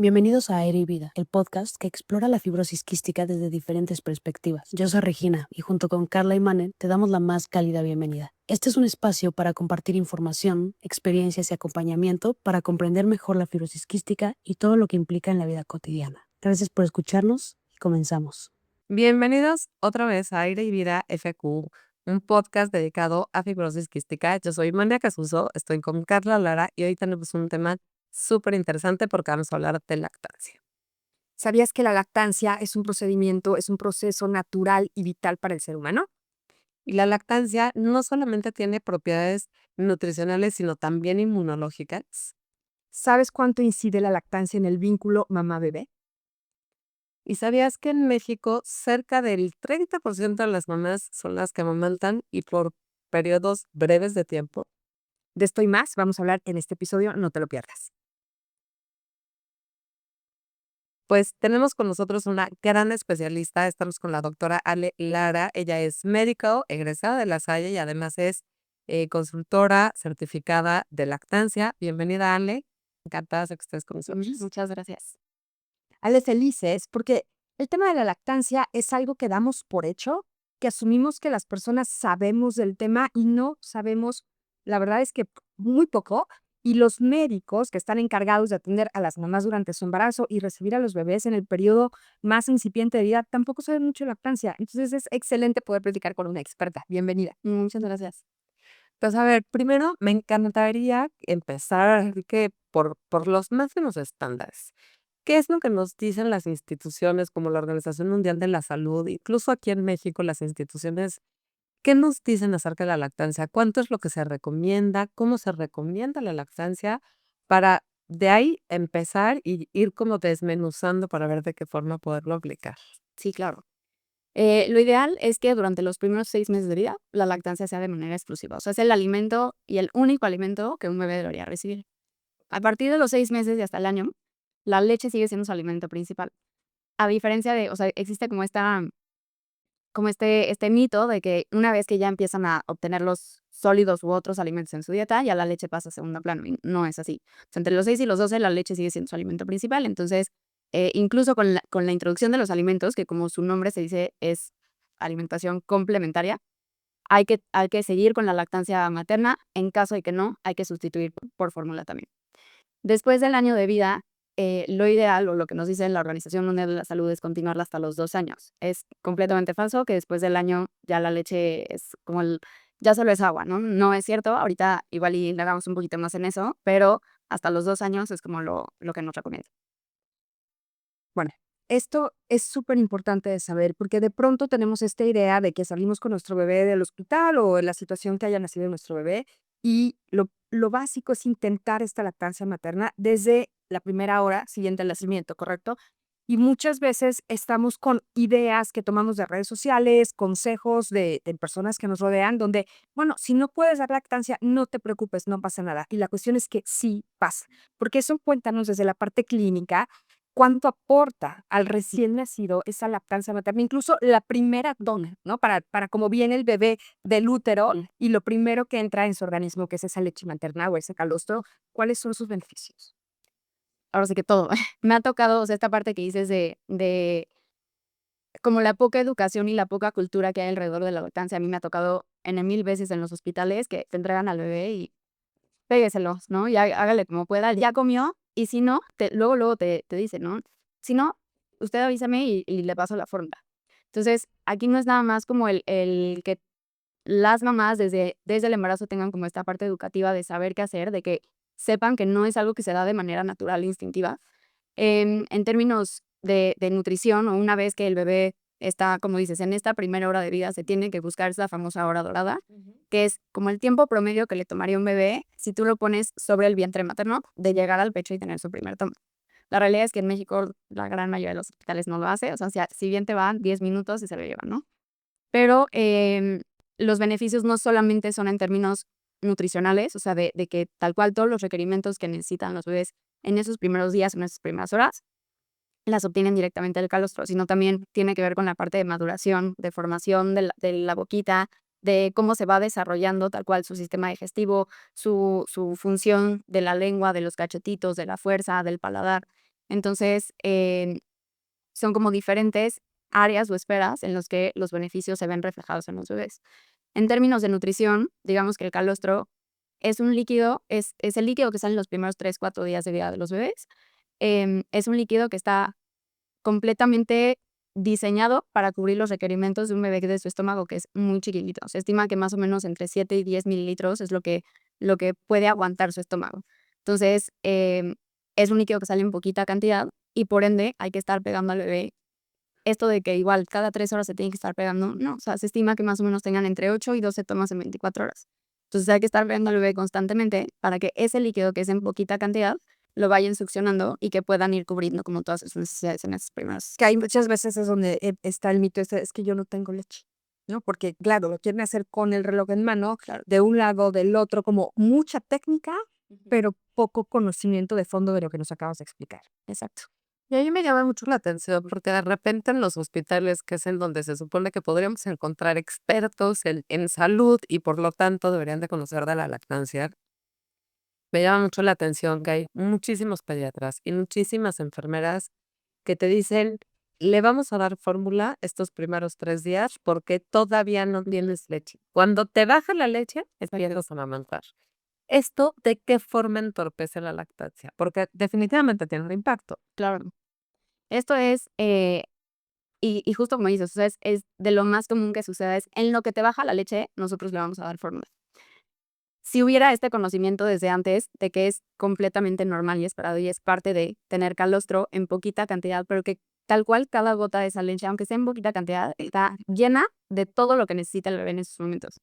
Bienvenidos a Aire y Vida, el podcast que explora la fibrosis quística desde diferentes perspectivas. Yo soy Regina y junto con Carla y Manen te damos la más cálida bienvenida. Este es un espacio para compartir información, experiencias y acompañamiento para comprender mejor la fibrosis quística y todo lo que implica en la vida cotidiana. Gracias por escucharnos y comenzamos. Bienvenidos otra vez a Aire y Vida FQ, un podcast dedicado a fibrosis quística. Yo soy Mandia Casuso, estoy con Carla Lara y hoy tenemos un tema súper interesante porque vamos a hablar de lactancia. ¿Sabías que la lactancia es un proceso natural y vital para el ser humano? Y la lactancia no solamente tiene propiedades nutricionales, sino también inmunológicas. ¿Sabes cuánto incide la lactancia en el vínculo mamá-bebé? ¿Y sabías que en México cerca del 30% de las mamás son las que amamantan y por periodos breves de tiempo? De esto y más vamos a hablar en este episodio, no te lo pierdas. Pues tenemos con nosotros una gran especialista, estamos con la doctora Ale Lara, ella es médico, egresada de La Salle y además es consultora certificada de lactancia. Bienvenida, Ale, encantada de que estés con nosotros. Muchas gracias. Ale, felices porque el tema de la lactancia es algo que damos por hecho, que asumimos que las personas sabemos del tema y no sabemos, la verdad es que muy poco, y los médicos que están encargados de atender a las mamás durante su embarazo y recibir a los bebés en el periodo más incipiente de vida tampoco saben mucho de lactancia. Entonces es excelente poder platicar con una experta. Bienvenida. Muchas gracias. Pues a ver, primero me encantaría empezar que por los máximos estándares. ¿Qué es lo que nos dicen las instituciones como la Organización Mundial de la Salud, incluso aquí en México, las instituciones? ¿Qué nos dicen acerca de la lactancia? ¿Cuánto es lo que se recomienda? ¿Cómo se recomienda la lactancia? Para de ahí empezar y ir como desmenuzando para ver de qué forma poderlo aplicar. Sí, claro. Lo ideal es que durante los primeros 6 meses de vida, la lactancia sea de manera exclusiva. O sea, es el alimento y el único alimento que un bebé debería recibir. A partir de los 6 meses y hasta el año, la leche sigue siendo su alimento principal. A diferencia de, o sea, existe como este mito de que una vez que ya empiezan a obtener los sólidos u otros alimentos en su dieta, ya la leche pasa a segundo plano. Y no es así. O sea, entre los 6 y los 12, la leche sigue siendo su alimento principal. Entonces, incluso con la introducción de los alimentos, que como su nombre se dice, es alimentación complementaria, hay que seguir con la lactancia materna. En caso de que no, hay que sustituir por fórmula también. Después del año de vida, lo ideal o lo que nos dice la Organización Mundial de la Salud es continuarla hasta los 2 años. Es completamente falso que después del año ya la leche es como ya solo es agua, ¿no? No es cierto. Ahorita igual y le damos un poquito más en eso, pero hasta los 2 años es como lo que nos recomienda. Bueno, esto es súper importante de saber porque de pronto tenemos esta idea de que salimos con nuestro bebé del hospital o en la situación que haya nacido nuestro bebé y lo básico es intentar esta lactancia materna desde la primera hora siguiente al nacimiento, ¿correcto? Y muchas veces estamos con ideas que tomamos de redes sociales, consejos de personas que nos rodean, donde, bueno, si no puedes dar lactancia, no te preocupes, no pasa nada. Y la cuestión es que sí pasa, porque eso cuéntanos desde la parte clínica cuánto aporta al recién nacido esa lactancia materna, incluso la primera dona, ¿no? Para cómo viene el bebé del útero y lo primero que entra en su organismo, que es esa leche materna o ese calostro, ¿cuáles son sus beneficios? Ahora sí que todo. Me ha tocado, o sea, esta parte que dices de como la poca educación y la poca cultura que hay alrededor de la lactancia. A mí me ha tocado N mil veces en los hospitales que te entregan al bebé y pégueselos, ¿no? Ya hágale como pueda, ya comió, y si no, luego te dicen, ¿no? Si no, usted avísame y le paso la fórmula. Entonces, aquí no es nada más como el que las mamás desde el embarazo tengan como esta parte educativa de saber qué hacer, de que sepan que no es algo que se da de manera natural e instintiva. En términos de nutrición, o una vez que el bebé está, como dices, en esta primera hora de vida, se tiene que buscar esa famosa hora dorada, que es como el tiempo promedio que le tomaría un bebé si tú lo pones sobre el vientre materno de llegar al pecho y tener su primer toma. La realidad es que en México la gran mayoría de los hospitales no lo hace, o sea, si bien te van 10 minutos y se lo llevan, ¿no? Pero los beneficios no solamente son en términos nutricionales, o sea, de que tal cual todos los requerimientos que necesitan los bebés en esos primeros días, en esas primeras horas, las obtienen directamente del calostro, sino también tiene que ver con la parte de maduración, de formación de la boquita, de cómo se va desarrollando tal cual su sistema digestivo, su función de la lengua, de los cachetitos, de la fuerza, del paladar. Entonces, son como diferentes áreas o esferas en los que los beneficios se ven reflejados en los bebés. En términos de nutrición, digamos que el calostro es un líquido, es el líquido que sale en los primeros 3, 4 días de vida de los bebés. Es un líquido que está completamente diseñado para cubrir los requerimientos de un bebé de su estómago, que es muy chiquitito. Se estima que más o menos entre 7 y 10 mililitros es lo que puede aguantar su estómago. Entonces, es un líquido que sale en poquita cantidad y por ende hay que estar pegando al bebé. Esto de que igual cada 3 horas se tiene que estar pegando, no, o sea, se estima que más o menos tengan entre 8 y 12 tomas en 24 horas. Entonces hay que estar pegando al bebé constantemente para que ese líquido que es en poquita cantidad lo vayan succionando y que puedan ir cubriendo como todas sus necesidades en esas primeras. Que hay muchas veces es donde está el mito es que yo no tengo leche, ¿no? Porque, claro, lo quieren hacer con el reloj en mano, Claro. de un lado, del otro, como mucha técnica, pero poco conocimiento de fondo de lo que nos acabas de explicar. Exacto. Y a mí me llama mucho la atención porque de repente en los hospitales, que es en donde se supone que podríamos encontrar expertos en salud y por lo tanto deberían de conocer de la lactancia, me llama mucho la atención que hay muchísimos pediatras y muchísimas enfermeras que te dicen, le vamos a dar fórmula estos primeros 3 días porque todavía no tienes leche. Cuando te baja la leche, empiezas a amamantar. ¿Esto de qué forma entorpece la lactancia? Porque definitivamente tiene un impacto. Claro. Esto es, y justo como dices, o sea, es de lo más común que suceda, es en lo que te baja la leche, nosotros le vamos a dar fórmula. Si hubiera este conocimiento desde antes de que es completamente normal y esperado y es parte de tener calostro en poquita cantidad, pero que tal cual cada gota de esa leche, aunque sea en poquita cantidad, está llena de todo lo que necesita el bebé en esos momentos.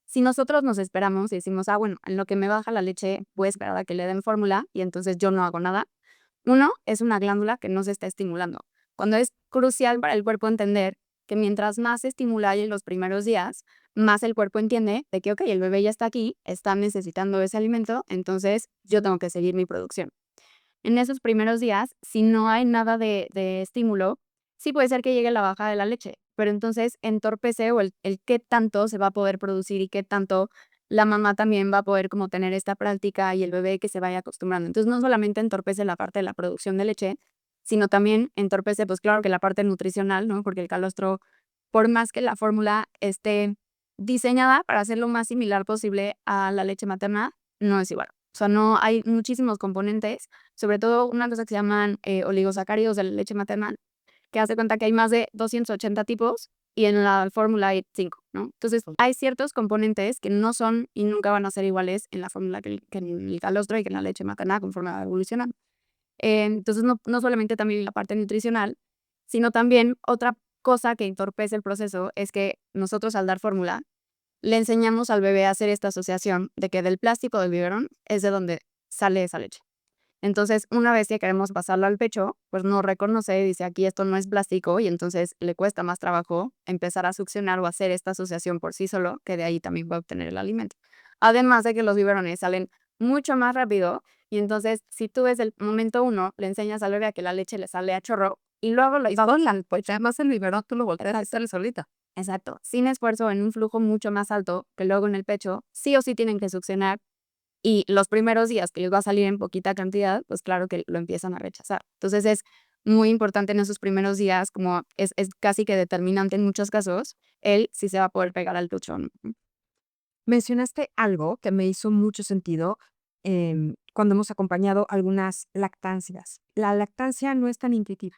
Si nosotros nos esperamos y decimos, bueno, en lo que me baja la leche, voy a esperar a que le den fórmula y entonces yo no hago nada. Uno, es una glándula que no se está estimulando. Cuando es crucial para el cuerpo entender que mientras más se estimula en los primeros días, más el cuerpo entiende de que, ok, el bebé ya está aquí, está necesitando ese alimento, entonces yo tengo que seguir mi producción. En esos primeros días, si no hay nada de estímulo, sí puede ser que llegue la baja de la leche, pero entonces entorpece o el qué tanto se va a poder producir y qué tanto la mamá también va a poder como tener esta práctica y el bebé que se vaya acostumbrando. Entonces no solamente entorpece la parte de la producción de leche, sino también entorpece, pues claro que la parte nutricional, ¿no? Porque el calostro, por más que la fórmula esté diseñada para hacer lo más similar posible a la leche materna, no es igual. O sea, no hay muchísimos componentes, sobre todo una cosa que se llaman oligosacáridos de la leche materna, que hace cuenta que hay más de 280 tipos y en la fórmula hay 5, ¿no? Entonces, hay ciertos componentes que no son y nunca van a ser iguales en la fórmula que en el calostro y que en la leche materna conforme va evolucionando. Entonces, no solamente también la parte nutricional, sino también otra cosa que entorpece el proceso es que nosotros al dar fórmula, le enseñamos al bebé a hacer esta asociación de que del plástico del biberón es de donde sale esa leche. Entonces, una vez que queremos pasarlo al pecho, pues no reconoce y dice aquí esto no es plástico y entonces le cuesta más trabajo empezar a succionar o hacer esta asociación por sí solo, que de ahí también va a obtener el alimento. Además de que los biberones salen mucho más rápido y entonces si tú desde el momento 1 le enseñas al bebé a que la leche le sale a chorro y luego lo Pues además el biberón tú lo volteas a estar solita. exacto, sin esfuerzo en un flujo mucho más alto que luego en el pecho, sí o sí tienen que succionar y los primeros días que les va a salir en poquita cantidad, pues claro que lo empiezan a rechazar. Entonces es muy importante en esos primeros días, como es casi que determinante en muchos casos, el si se va a poder pegar al pecho o no. Mencionaste algo que me hizo mucho sentido cuando hemos acompañado algunas lactancias. La lactancia no es tan intuitiva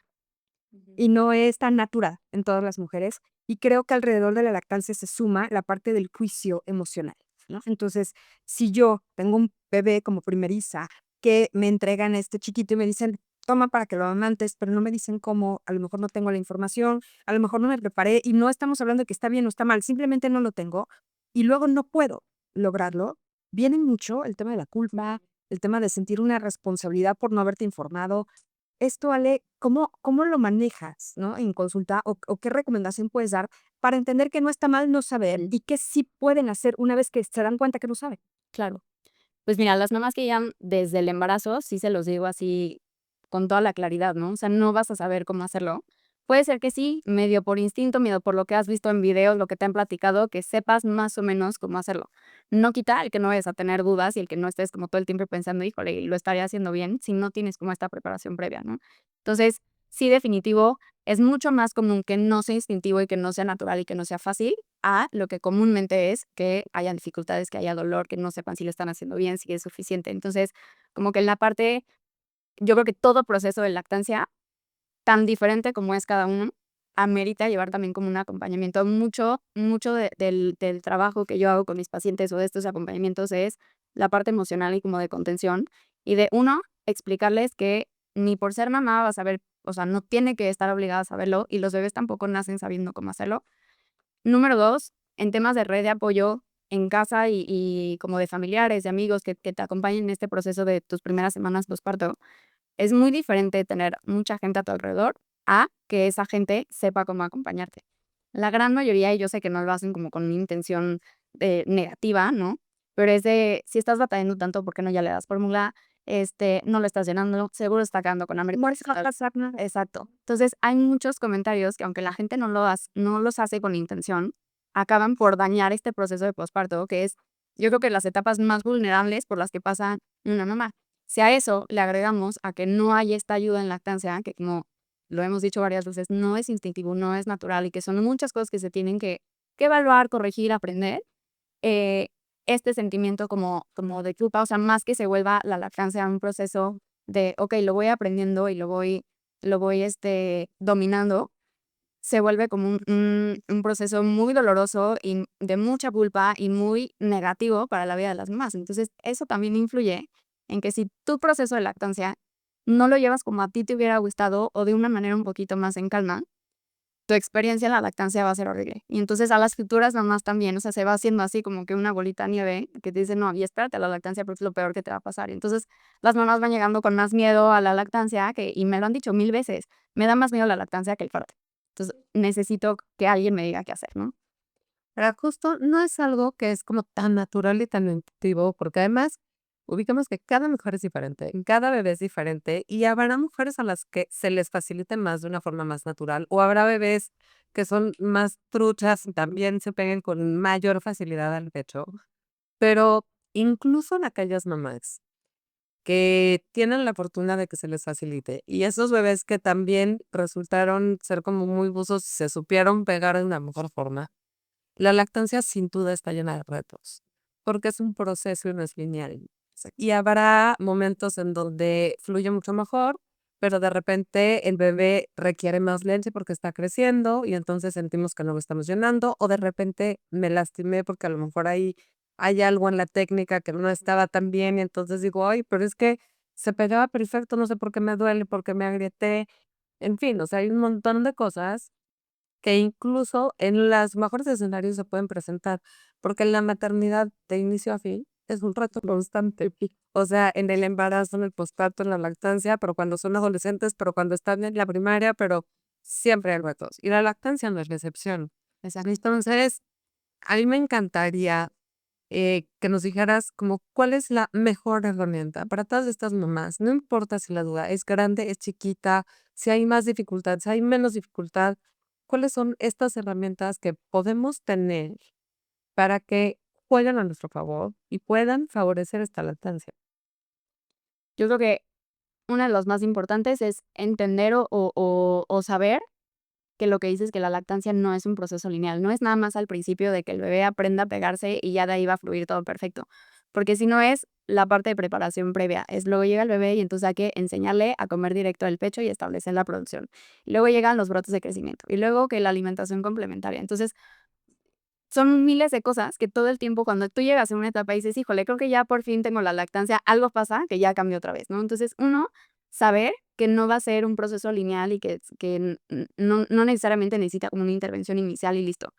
y no es tan natural en todas las mujeres. Y creo que alrededor de la lactancia se suma la parte del juicio emocional, ¿no? Entonces, si yo tengo un bebé como primeriza que me entregan este chiquito y me dicen, toma para que lo amantes, pero no me dicen cómo, a lo mejor no tengo la información, a lo mejor no me preparé y no estamos hablando de que está bien o está mal, simplemente no lo tengo y luego no puedo lograrlo, viene mucho el tema de la culpa, el tema de sentir una responsabilidad por no haberte informado. Esto, Ale, ¿cómo lo manejas, ¿no? En consulta o qué recomendación puedes dar para entender que no está mal no saber y que sí pueden hacer una vez que se dan cuenta que no saben? Claro. Pues mira, las mamás que llegan desde el embarazo, sí se los digo así con toda la claridad, ¿no? O sea, no vas a saber cómo hacerlo, puede ser que sí, medio por instinto, medio por lo que has visto en videos, lo que te han platicado, que sepas más o menos cómo hacerlo. No quita el que no vayas a tener dudas y el que no estés como todo el tiempo pensando, híjole, lo estaría haciendo bien si no tienes como esta preparación previa, ¿no? Entonces, sí, definitivo, es mucho más común que no sea instintivo y que no sea natural y que no sea fácil a lo que comúnmente es que haya dificultades, que haya dolor, que no sepan si lo están haciendo bien, si es suficiente. Entonces, como que en la parte, yo creo que todo proceso de lactancia, tan diferente como es cada uno, amerita llevar también como un acompañamiento. Mucho del trabajo que yo hago con mis pacientes o de estos acompañamientos es la parte emocional y como de contención y de uno, explicarles que ni por ser mamá vas a saber, o sea, no tiene que estar obligada a saberlo y los bebés tampoco nacen sabiendo cómo hacerlo. Número 2, en temas de red de apoyo en casa y como de familiares, de amigos que te acompañen en este proceso de tus primeras semanas postparto, es muy diferente tener mucha gente a tu alrededor a que esa gente sepa cómo acompañarte. La gran mayoría, y yo sé que no lo hacen como con una intención negativa, ¿no? Pero es de, si estás batallando tanto, ¿por qué no ya le das fórmula? No le estás llenando, seguro está quedando con hambre. Exacto. Entonces, hay muchos comentarios que aunque la gente no los hace con intención, acaban por dañar este proceso de posparto, que es, yo creo que las etapas más vulnerables por las que pasa una mamá. Si a eso le agregamos a que no hay esta ayuda en lactancia, que como lo hemos dicho varias veces, no es instintivo, no es natural y que son muchas cosas que se tienen que evaluar, corregir, aprender, eh, este sentimiento como de culpa, o sea, más que se vuelva la lactancia un proceso de, ok, lo voy aprendiendo y lo voy dominando, se vuelve como un proceso muy doloroso y de mucha culpa y muy negativo para la vida de las mamás. Entonces, eso también influye en que si tu proceso de lactancia no lo llevas como a ti te hubiera gustado o de una manera un poquito más en calma, tu experiencia en la lactancia va a ser horrible. Y entonces a las futuras mamás también, o sea, se va haciendo así como que una bolita de nieve que te dice, no, y espérate a la lactancia porque es lo peor que te va a pasar. Y entonces las mamás van llegando con más miedo a la lactancia y me lo han dicho 1000 veces, me da más miedo la lactancia que el parto. Entonces necesito que alguien me diga qué hacer, ¿no? Pero justo no es algo que es como tan natural y tan intuitivo, porque además ubicamos que cada mujer es diferente, cada bebé es diferente y habrá mujeres a las que se les facilite más de una forma más natural o habrá bebés que son más truchas y también se peguen con mayor facilidad al pecho. Pero incluso en aquellas mamás que tienen la fortuna de que se les facilite y esos bebés que también resultaron ser como muy buzos y se supieron pegar de una mejor forma, la lactancia sin duda está llena de retos, porque es un proceso y no es lineal. Y habrá momentos en donde fluye mucho mejor, pero de repente el bebé requiere más leche porque está creciendo y entonces sentimos que no lo estamos llenando, o de repente me lastimé porque a lo mejor ahí hay algo en la técnica que no estaba tan bien y entonces digo, ay, pero es que se pegaba perfecto, no sé por qué me duele, por qué me agrieté. En fin, o sea, hay un montón de cosas que incluso en los mejores escenarios se pueden presentar, porque la maternidad de inicio a fin es un reto constante. O sea, en el embarazo, en el posparto, en la lactancia, pero cuando son adolescentes, pero cuando están en la primaria, pero siempre hay retos. Y la lactancia no es la excepción. Exacto. Entonces, a mí me encantaría que nos dijeras como cuál es la mejor herramienta para todas estas mamás. No importa si la duda es grande, es chiquita, si hay más dificultad, si hay menos dificultad, cuáles son estas herramientas que podemos tener para que jueguen a nuestro favor y puedan favorecer esta lactancia. Yo creo que una de las más importantes es entender o saber que lo que dices es que la lactancia no es un proceso lineal, no es nada más al principio de que el bebé aprenda a pegarse y ya de ahí va a fluir todo perfecto, porque si no es la parte de preparación previa, es luego llega el bebé y entonces hay que enseñarle a comer directo del pecho y establecer la producción. Y luego llegan los brotes de crecimiento y luego que la alimentación complementaria. Entonces, son miles de cosas que todo el tiempo cuando tú llegas a una etapa y dices, híjole, creo que ya por fin tengo la lactancia, algo pasa que ya cambió otra vez, ¿no? Entonces, uno, saber que no va a ser un proceso lineal y que no necesariamente necesita como una intervención inicial y listo.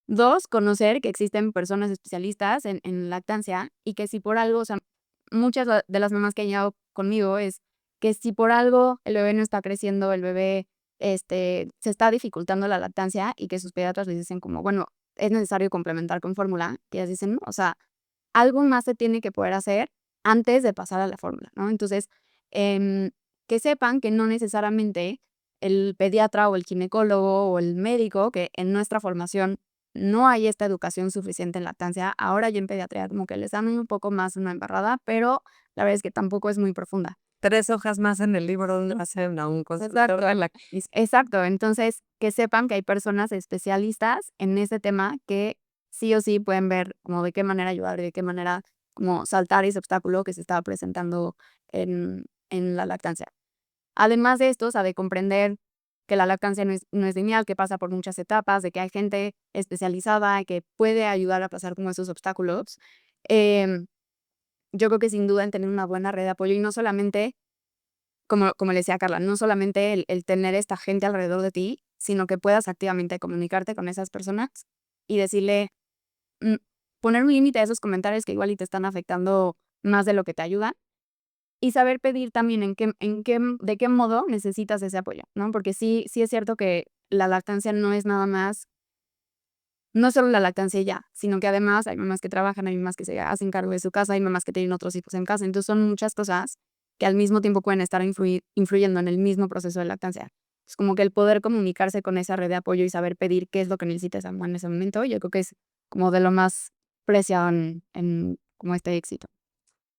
Dos, conocer que existen personas especialistas en lactancia y que si por algo, o sea, muchas de las mamás que han llegado conmigo es que si por algo el bebé no está creciendo, el bebé se está dificultando la lactancia y que sus pediatras les dicen como, bueno, es necesario complementar con fórmula, que ellas dicen, no, o sea, algo más se tiene que poder hacer antes de pasar a la fórmula, ¿no? Entonces, em, que sepan que no necesariamente el pediatra o el ginecólogo o el médico, que en nuestra formación no hay esta educación suficiente en lactancia. Ahora ya en pediatría como que les dan un poco más una embarrada, pero la verdad es que tampoco es muy profunda. 3 hojas más en el libro no hacen a un consultor de lactancia. Exacto, entonces que sepan que hay personas especialistas en ese tema que sí o sí pueden ver como de qué manera ayudar y de qué manera como saltar ese obstáculo que se estaba presentando en la lactancia. Además de esto, o sea, de comprender que la lactancia no es lineal, que pasa por muchas etapas, de que hay gente especializada que puede ayudar a pasar como esos obstáculos. em, yo creo que sin duda en tener una buena red de apoyo y no solamente como le decía Carla, no solamente el tener esta gente alrededor de ti, sino que puedas activamente comunicarte con esas personas y decirle, mm, poner un límite a esos comentarios que igual y te están afectando más de lo que te ayudan y saber pedir también de qué modo necesitas ese apoyo, ¿no? Porque sí es cierto que la lactancia no es nada más, no solo la lactancia y ya, sino que además hay mamás que trabajan, hay mamás que se hacen cargo de su casa, hay mamás que tienen otros hijos en casa. Entonces son muchas cosas que al mismo tiempo pueden estar influyendo en el mismo proceso de lactancia. Es como que el poder comunicarse con esa red de apoyo y saber pedir qué es lo que necesita esa mamá en ese momento, yo creo que es como de lo más preciado en como este éxito.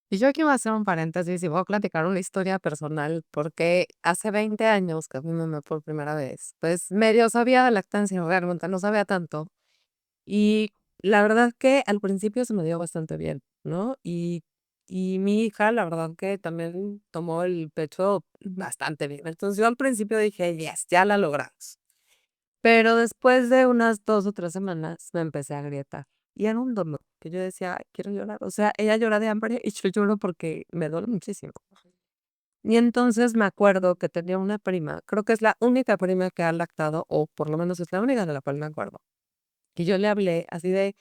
Y yo aquí voy a hacer un paréntesis y voy a platicar una historia personal, porque hace 20 años que a mí me mamé por primera vez, pues medio sabía de lactancia, realmente no sabía tanto. Y la verdad que al principio se me dio bastante bien, ¿no? Y mi hija, la verdad que también tomó el pecho bastante bien. Entonces yo al principio dije, yes, ya la logramos. Pero después de unas 2 o 3 semanas me empecé a agrietar. Y era un dolor que yo decía, "Ay, quiero llorar". O sea, ella llora de hambre y yo lloro porque me duele muchísimo. Y entonces me acuerdo que tenía una prima, creo que es la única prima que ha lactado, o por lo menos es la única de la cual me acuerdo. Y yo le hablé así de,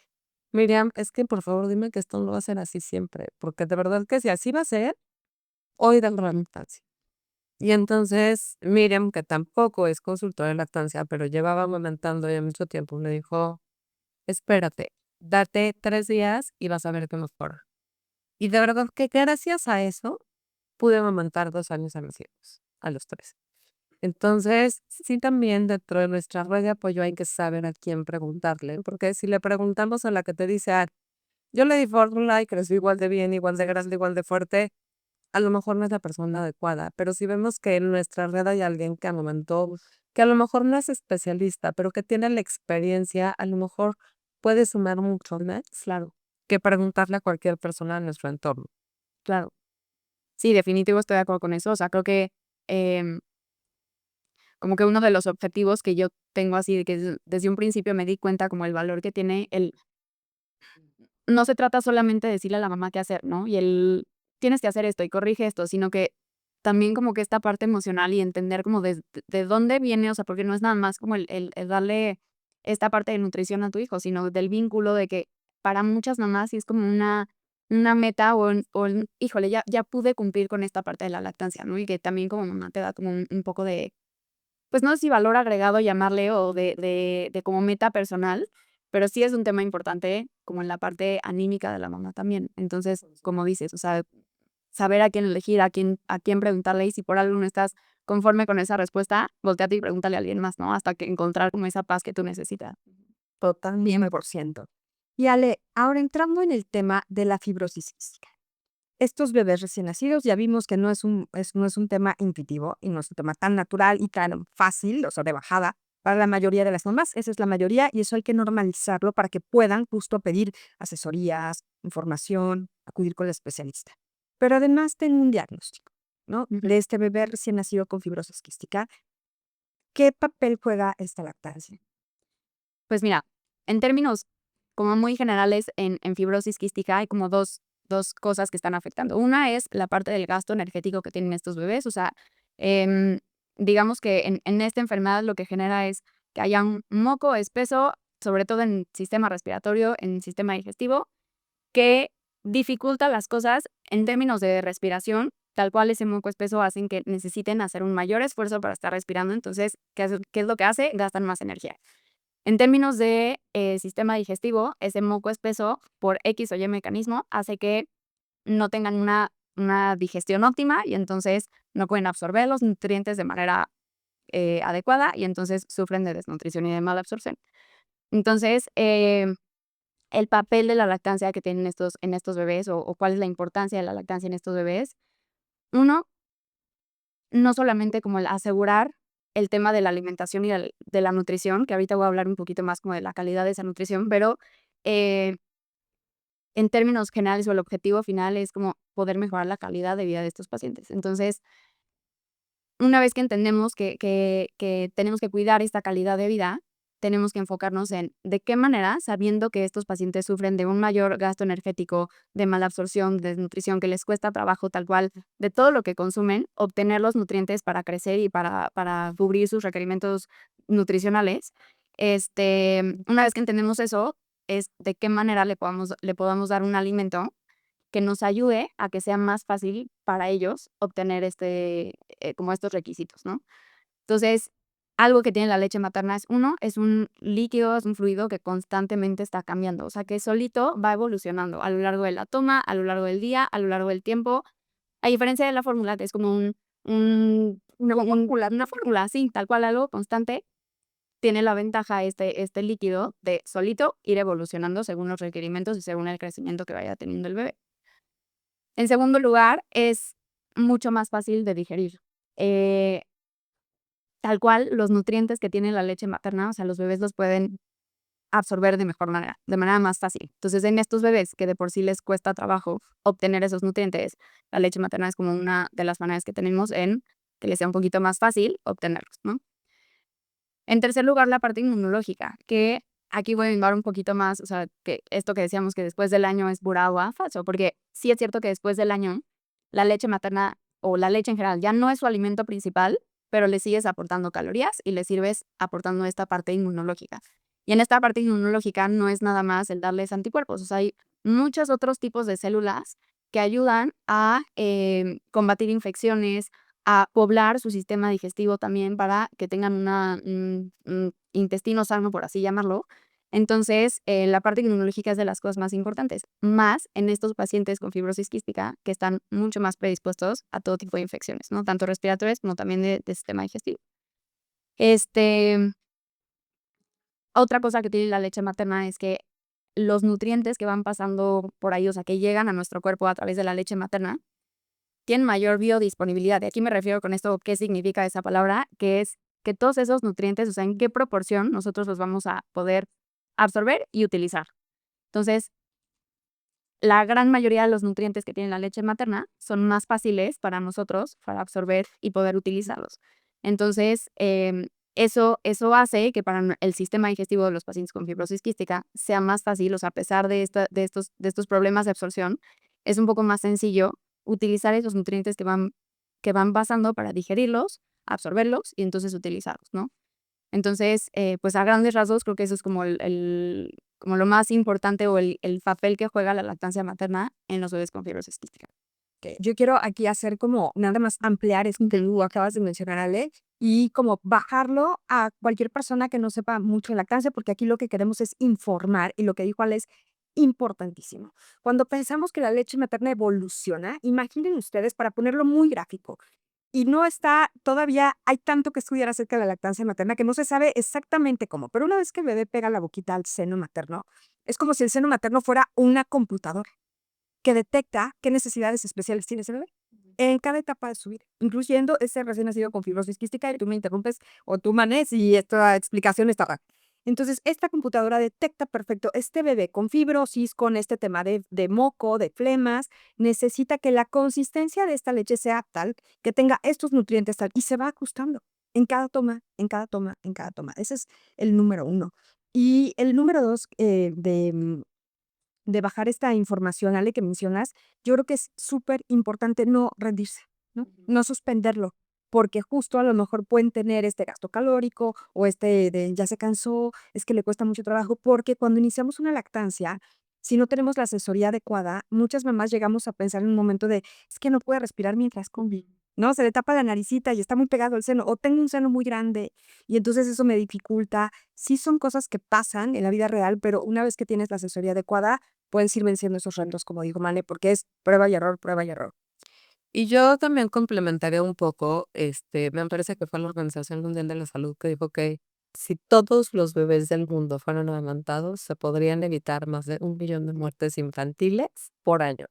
Miriam, es que por favor dime que esto no va a ser así siempre, porque de verdad que si así va a ser, hoy dan la lactancia. Y entonces Miriam, que tampoco es consultora de lactancia, pero llevaba amamentando ya mucho tiempo, me dijo, espérate, date 3 días y vas a ver que mejora. Y de verdad que gracias a eso pude amamantar 2 años a mis hijos, a los 3. Entonces, sí, también dentro de nuestra red de apoyo hay que saber a quién preguntarle, porque si le preguntamos a la que te dice, yo le di fórmula y creció igual de bien, igual de grande, igual de fuerte, a lo mejor no es la persona adecuada, pero si vemos que en nuestra red hay alguien que amamantó, que a lo mejor no es especialista, pero que tiene la experiencia, a lo mejor puede sumar mucho más Claro, que preguntarle a cualquier persona en nuestro entorno. claro. Sí, definitivo estoy de acuerdo con eso. O sea, creo que em, como que uno de los objetivos que yo tengo así, de que desde un principio me di cuenta como el valor que tiene no se trata solamente de decirle a la mamá qué hacer, ¿no? Y tienes que hacer esto y corrige esto, sino que también como que esta parte emocional y entender como de dónde viene, o sea, porque no es nada más como el darle esta parte de nutrición a tu hijo, sino del vínculo de que para muchas mamás sí es como una meta híjole, ya pude cumplir con esta parte de la lactancia, ¿no? Y que también como mamá te da como un poco de, pues no sé si valor agregado llamarle o de como meta personal, pero sí es un tema importante como en la parte anímica de la mamá también. Entonces, como dices, o sea, saber a quién elegir, a quién preguntarle y si por algo no estás conforme con esa respuesta, volteate y pregúntale a alguien más, ¿no? Hasta que encontrar como esa paz que tú necesitas. Totalmente. 100%. Y Ale, ahora entrando en el tema de la fibrosis quística. Estos bebés recién nacidos ya vimos que no es un tema intuitivo y no es un tema tan natural y tan fácil, o sea, de bajada, para la mayoría de las mamás. Esa es la mayoría y eso hay que normalizarlo para que puedan justo pedir asesorías, información, acudir con el especialista. Pero además tengo un diagnóstico, ¿no? Ujú. De este bebé recién nacido con fibrosis quística. ¿Qué papel juega esta lactancia? Pues mira, en términos como muy generales en fibrosis quística hay como dos cosas que están afectando. Una es la parte del gasto energético que tienen estos bebés. O sea, em, digamos que en esta enfermedad lo que genera es que haya un moco espeso, sobre todo en sistema respiratorio, en sistema digestivo, que dificulta las cosas en términos de respiración. Tal cual ese moco espeso hacen que necesiten hacer un mayor esfuerzo para estar respirando. Entonces, ¿qué es lo que hace? Gastan más energía. En términos de sistema digestivo, ese moco espeso, por X o Y mecanismo, hace que no tengan una digestión óptima y entonces no pueden absorber los nutrientes de manera adecuada y entonces sufren de desnutrición y de mala absorción. Entonces, el papel de la lactancia que tienen en estos bebés o cuál es la importancia de la lactancia en estos bebés. Uno, no solamente como el asegurar el tema de la alimentación y de la nutrición, que ahorita voy a hablar un poquito más como de la calidad de esa nutrición, pero eh, en términos generales o el objetivo final es como poder mejorar la calidad de vida de estos pacientes. Entonces, una vez que entendemos que tenemos que cuidar esta calidad de vida, tenemos que enfocarnos en de qué manera, sabiendo que estos pacientes sufren de un mayor gasto energético, de mala absorción, de desnutrición, que les cuesta trabajo tal cual, de todo lo que consumen, obtener los nutrientes para crecer y para cubrir sus requerimientos nutricionales. Una vez que entendemos eso, es de qué manera le podamos dar un alimento que nos ayude a que sea más fácil para ellos obtener como estos requisitos, ¿no? Entonces, algo que tiene la leche materna es un líquido, es un fluido que constantemente está cambiando, o sea, que solito va evolucionando a lo largo de la toma, a lo largo del día, a lo largo del tiempo. A diferencia de la fórmula, que es como una fórmula, sí, tal cual, algo constante, tiene la ventaja este líquido de solito ir evolucionando según los requerimientos y según el crecimiento que vaya teniendo el bebé. En segundo lugar, es mucho más fácil de digerir. Eh, Tal cual, los nutrientes que tiene la leche materna, o sea, los bebés los pueden absorber de mejor manera, de manera más fácil. Entonces, en estos bebés que de por sí les cuesta trabajo obtener esos nutrientes, la leche materna es como una de las maneras que tenemos en que les sea un poquito más fácil obtenerlos, ¿no? En tercer lugar, la parte inmunológica, que aquí voy a innovar un poquito más, o sea, que esto que decíamos que después del año es pura agua, falso, porque sí es cierto que después del año la leche materna o la leche en general ya no es su alimento principal, pero le sigues aportando calorías y le sirves aportando esta parte inmunológica. Y en esta parte inmunológica no es nada más el darles anticuerpos, o sea, hay muchos otros tipos de células que ayudan a combatir infecciones, a poblar su sistema digestivo también para que tengan un intestino sano, por así llamarlo. Entonces, la parte inmunológica es de las cosas más importantes, más en estos pacientes con fibrosis quística que están mucho más predispuestos a todo tipo de infecciones, ¿no? Tanto respiratorias como también de sistema digestivo. Este, Otra cosa que tiene la leche materna es que los nutrientes que van pasando por ahí, o sea, que llegan a nuestro cuerpo a través de la leche materna, tienen mayor biodisponibilidad. Y aquí me refiero con esto, ¿qué significa esa palabra? Que es que todos esos nutrientes, o sea, en qué proporción nosotros los vamos a poder absorber y utilizar. Entonces, la gran mayoría de los nutrientes que tiene la leche materna son más fáciles para nosotros para absorber y poder utilizarlos. Entonces, eso hace que para el sistema digestivo de los pacientes con fibrosis quística sea más fácil, o sea, a pesar de estos problemas de absorción, es un poco más sencillo utilizar esos nutrientes que van pasando para digerirlos, absorberlos y entonces utilizarlos, ¿no? Entonces, pues a grandes rasgos creo que eso es como como lo más importante o el papel que juega la lactancia materna en los bebés con fibrosis quística. Yo quiero aquí hacer como nada más ampliar eso que tú acabas de mencionar, Ale, y como bajarlo a cualquier persona que no sepa mucho de lactancia, porque aquí lo que queremos es informar y lo que dijo Ale es importantísimo. Cuando pensamos que la leche materna evoluciona, imaginen ustedes, para ponerlo muy gráfico, y no está, todavía hay tanto que estudiar acerca de la lactancia materna que no se sabe exactamente cómo, pero una vez que el bebé pega la boquita al seno materno, es como si el seno materno fuera una computadora que detecta qué necesidades especiales tiene ese bebé en cada etapa de su vida, incluyendo ese recién nacido con fibrosis quística, y tú me interrumpes o tú, Mané, si esta explicación está rara. Entonces, esta computadora detecta perfecto, este bebé con fibrosis, con este tema de moco, de flemas, necesita que la consistencia de esta leche sea tal, que tenga estos nutrientes tal, y se va ajustando en cada toma, en cada toma, en cada toma. Ese es el número uno. Y el número dos, de bajar esta información, Ale, que mencionas, yo creo que es súper importante no rendirse, ¿no? No suspenderlo, porque justo a lo mejor pueden tener este gasto calórico o este de ya se cansó, es que le cuesta mucho trabajo, porque cuando iniciamos una lactancia, si no tenemos la asesoría adecuada, muchas mamás llegamos a pensar en un momento de, es que no puede respirar mientras come, ¿no? Se le tapa la naricita y está muy pegado al seno, o tengo un seno muy grande, y entonces eso me dificulta. Sí son cosas que pasan en la vida real, pero una vez que tienes la asesoría adecuada, puedes ir venciendo esos retos, como dijo Mane, porque es prueba y error, prueba y error. Y yo también complementaría un poco, me parece que fue la Organización Mundial de la Salud que dijo que si todos los bebés del mundo fueran amamantados, se podrían evitar más de 1 millón de muertes infantiles por año.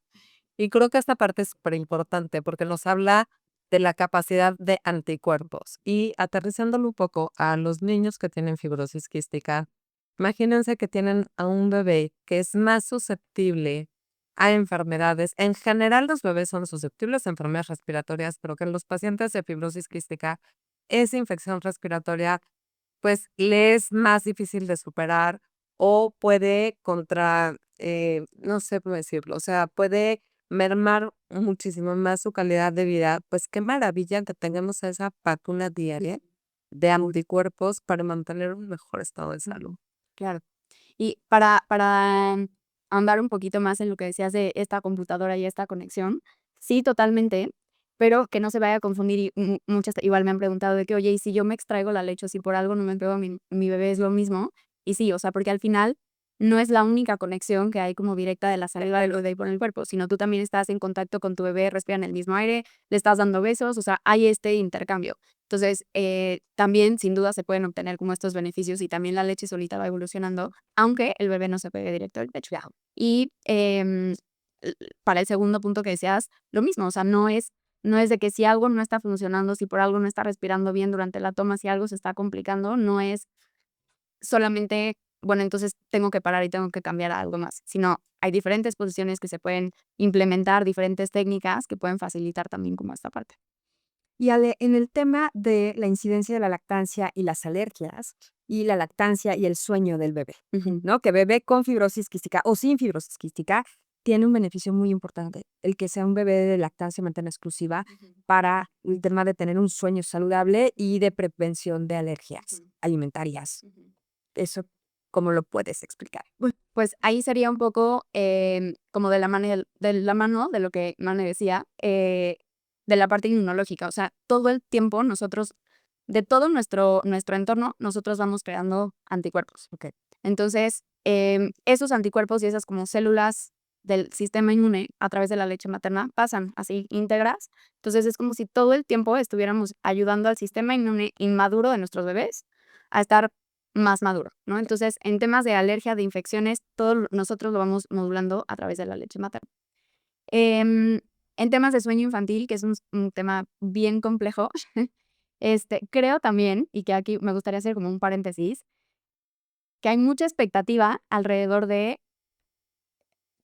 Y creo que esta parte es súper importante porque nos habla de la capacidad de anticuerpos. Y aterrizándolo un poco a los niños que tienen fibrosis quística, imagínense que tienen a un bebé que es más susceptible a enfermedades. En general, los bebés son susceptibles a enfermedades respiratorias, pero que en los pacientes de fibrosis quística, esa infección respiratoria, pues le es más difícil de superar o puede no sé cómo decirlo, o sea, puede mermar muchísimo más su calidad de vida. Pues qué maravilla que tengamos esa vacuna diaria de anticuerpos para mantener un mejor estado de salud. Claro. Y para ahondar un poquito más en lo que decías de esta computadora y esta conexión, sí, totalmente, pero que no se vaya a confundir, y muchas igual me han preguntado de que: "Oye, ¿y si yo me extraigo la leche, o si por algo no me entrego a mi bebé, es lo mismo?". Y sí, o sea, porque al final no es la única conexión que hay como directa de la saliva del bebé con el cuerpo, sino tú también estás en contacto con tu bebé, respiran el mismo aire, le estás dando besos, o sea, hay este intercambio. Entonces, también sin duda se pueden obtener como estos beneficios y también la leche solita va evolucionando, aunque el bebé no se pegue directo al pecho. Y para el segundo punto que decías, lo mismo, o sea, no es de que si algo no está funcionando, si por algo no está respirando bien durante la toma, si algo se está complicando, no es solamente, bueno, entonces tengo que parar y tengo que cambiar a algo más, sino hay diferentes posiciones que se pueden implementar, diferentes técnicas que pueden facilitar también como esta parte. Y Ale, en el tema de la incidencia de la lactancia y las alergias, y la lactancia y el sueño del bebé, ¿no? Que bebé con fibrosis quística o sin fibrosis quística tiene un beneficio muy importante, el que sea un bebé de lactancia materna exclusiva para el tema de tener un sueño saludable y de prevención de alergias alimentarias. Eso, ¿cómo lo puedes explicar? Pues ahí sería un poco como de la mano de lo que Mane decía, de la parte inmunológica. O sea, todo el tiempo nosotros, de todo nuestro entorno, nosotros vamos creando anticuerpos. Ok. Entonces, esos anticuerpos y esas como células del sistema inmune a través de la leche materna pasan así íntegras. Entonces, es como si todo el tiempo estuviéramos ayudando al sistema inmune inmaduro de nuestros bebés a estar más maduro, ¿no? Entonces, en temas de alergia, de infecciones, nosotros lo vamos modulando a través de la leche materna. Em, en temas de sueño infantil, que es un tema bien complejo, creo también, y que aquí me gustaría hacer como un paréntesis, que hay mucha expectativa alrededor de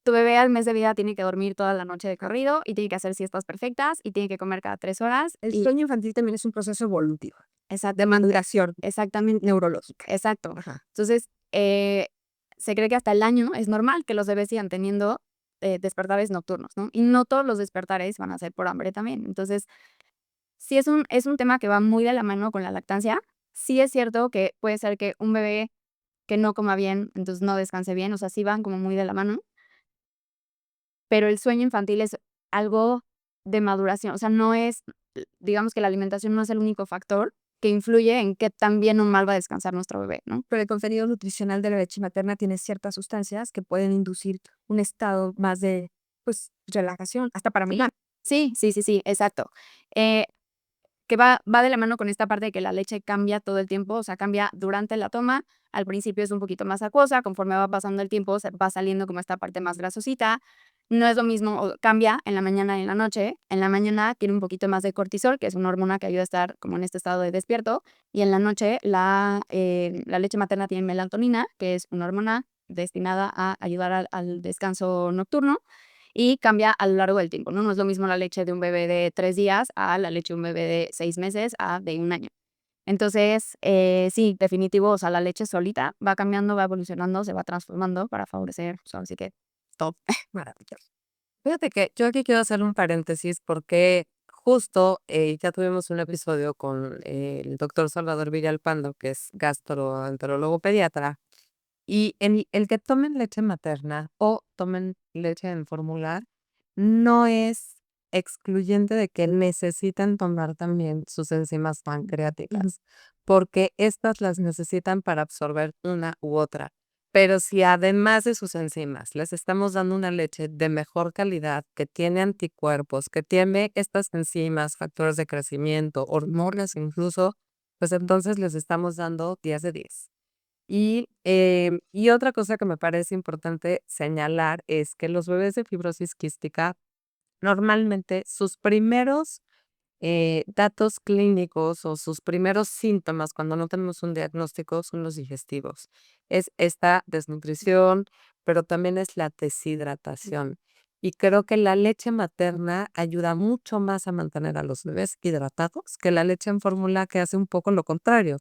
tu bebé al mes de vida tiene que dormir toda la noche de corrido y tiene que hacer siestas perfectas y tiene que comer cada 3 horas. El Y sueño infantil también es un proceso evolutivo, de exactamente, maduración exactamente, neurológica. exacto. Ajá. Entonces, se cree que hasta el año es normal que los bebés sigan teniendo despertares nocturnos, ¿no? Y no todos los despertares van a ser por hambre también. Entonces, sí es un tema que va muy de la mano con la lactancia. Sí es cierto que puede ser que un bebé que no coma bien, entonces no descanse bien, o sea, sí van como muy de la mano, pero el sueño infantil es algo de maduración, o sea, no es, digamos que la alimentación no es el único factor que influye en qué tan bien o mal va a descansar nuestro bebé, ¿no? Pero el contenido nutricional de la leche materna tiene ciertas sustancias que pueden inducir un estado más de, pues, relajación, hasta para mí. Sí, sí, sí, sí, exacto. Eh, que va de la mano con esta parte de que la leche cambia todo el tiempo, o sea, cambia durante la toma. Al principio es un poquito más acuosa, conforme va pasando el tiempo, se va saliendo como esta parte más grasosita. No es lo mismo, cambia en la mañana y en la noche. En la mañana tiene un poquito más de cortisol, que es una hormona que ayuda a estar como en este estado de despierto. Y en la noche la leche materna tiene melatonina, que es una hormona destinada a ayudar al descanso nocturno y cambia a lo largo del tiempo, ¿no? No es lo mismo la leche de un bebé de 3 días a la leche de un bebé de 6 meses a de un año. Entonces, sí, definitivo, o sea, la leche solita va cambiando, va evolucionando, se va transformando para favorecer, o sea, así que todo. Maravilloso. Fíjate que yo aquí quiero hacer un paréntesis porque justo ya tuvimos un episodio con el doctor Salvador Villalpando, que es gastroenterólogo pediatra, y el que tomen leche materna o tomen leche en formular no es excluyente de que necesitan tomar también sus enzimas pancreáticas, porque estas las necesitan para absorber una u otra. Pero si además de sus enzimas les estamos dando una leche de mejor calidad, que tiene anticuerpos, que tiene estas enzimas, factores de crecimiento, hormonas incluso, pues entonces les estamos dando 10 de 10. Y otra cosa que me parece importante señalar es que los bebés de fibrosis quística, normalmente sus primeros datos clínicos o sus primeros síntomas cuando no tenemos un diagnóstico son los digestivos. Es esta desnutrición, pero también es la deshidratación. Y creo que la leche materna ayuda mucho más a mantener a los bebés hidratados que la leche en fórmula, que hace un poco lo contrario.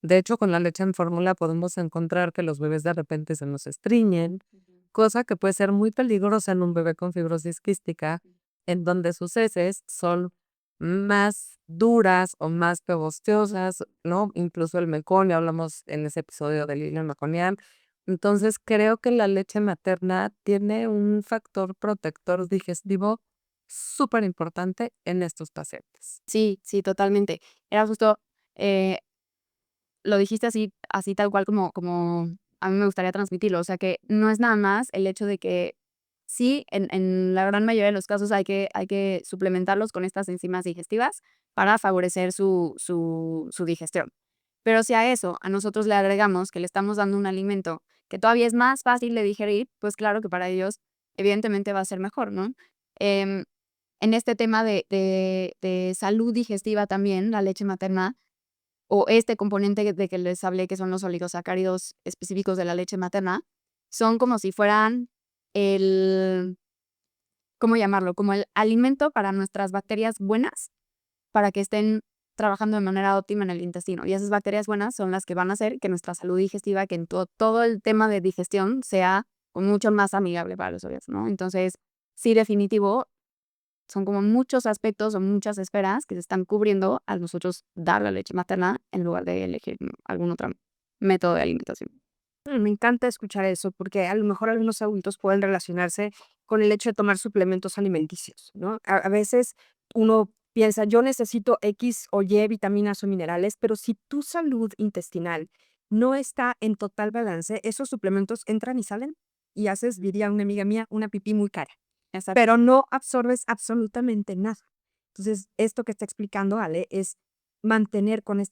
De hecho, con la leche en fórmula podemos encontrar que los bebés de repente se nos estriñen, cosa que puede ser muy peligrosa en un bebé con fibrosis quística, en donde sus heces son más duras o más pegosteosas, ¿no? Incluso el meconio, hablamos en ese episodio del hilo meconiano. Entonces, creo que la leche materna tiene un factor protector digestivo súper importante en estos pacientes. Sí, sí, totalmente. Era justo, eh, lo dijiste así tal cual como a mí me gustaría transmitirlo. O sea, que no es nada más el hecho de que sí, en la gran mayoría de los casos hay que suplementarlos con estas enzimas digestivas para favorecer su digestión. Pero si a eso a nosotros le agregamos que le estamos dando un alimento que todavía es más fácil de digerir, pues claro que para ellos evidentemente va a ser mejor, ¿no? Em, en este tema de salud digestiva también, la leche materna o este componente de que les hablé, que son los oligosacáridos específicos de la leche materna, son como si fueran el, ¿cómo llamarlo? Como el alimento para nuestras bacterias buenas, para que estén trabajando de manera óptima en el intestino. Y esas bacterias buenas son las que van a hacer que nuestra salud digestiva, que en todo el tema de digestión sea mucho más amigable para los bebés, ¿no? Entonces, sí, definitivo, son como muchos aspectos o muchas esferas que se están cubriendo al nosotros dar la leche materna en lugar de elegir algún otro método de alimentación. Me encanta escuchar eso, porque a lo mejor algunos adultos pueden relacionarse con el hecho de tomar suplementos alimenticios, ¿no? A veces uno piensa, yo necesito X o Y vitaminas o minerales, pero si tu salud intestinal no está en total balance, esos suplementos entran y salen y haces, diría una amiga mía, una pipí muy cara, Exacto. pero no absorbes absolutamente nada. Entonces, esto que está explicando Ale es mantener con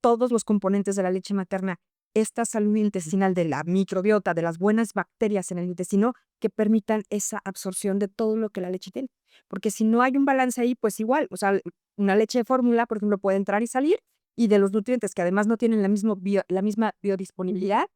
todos los componentes de la leche materna esta salud intestinal de la microbiota, de las buenas bacterias en el intestino que permitan esa absorción de todo lo que la leche tiene. Porque si no hay un balance ahí, pues igual, o sea, una leche de fórmula, por ejemplo, puede entrar y salir y de los nutrientes que además no tienen la misma biodisponibilidad,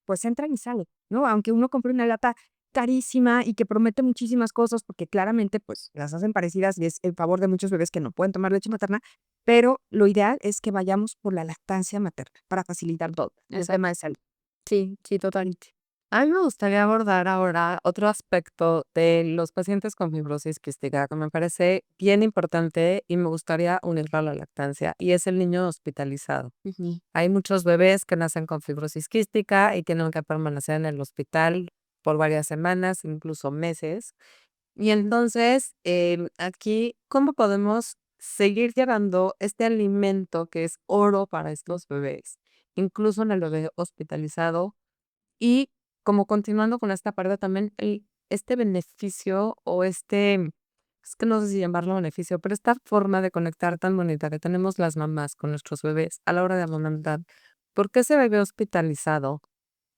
pues entran y salen, ¿no? Aunque uno compre una lata carísima y que promete muchísimas cosas, porque claramente, pues, las hacen parecidas y es en favor de muchos bebés que no pueden tomar leche materna, pero lo ideal es que vayamos por la lactancia materna para facilitar todo el tema de salud. Sí, sí, totalmente. A mí me gustaría abordar ahora otro aspecto de los pacientes con fibrosis quística que me parece bien importante y me gustaría unirlo a la lactancia, y es el niño hospitalizado. Ujú. Hay muchos bebés que nacen con fibrosis quística y tienen que permanecer en el hospital por varias semanas, incluso meses. Y entonces, aquí, ¿cómo podemos seguir llevando este alimento que es oro para estos bebés, incluso en el bebé hospitalizado? Y como continuando con esta parte también, este beneficio o es que no sé si llamarlo beneficio, pero esta forma de conectar tan bonita que tenemos las mamás con nuestros bebés a la hora de amamantar, porque ese bebé hospitalizado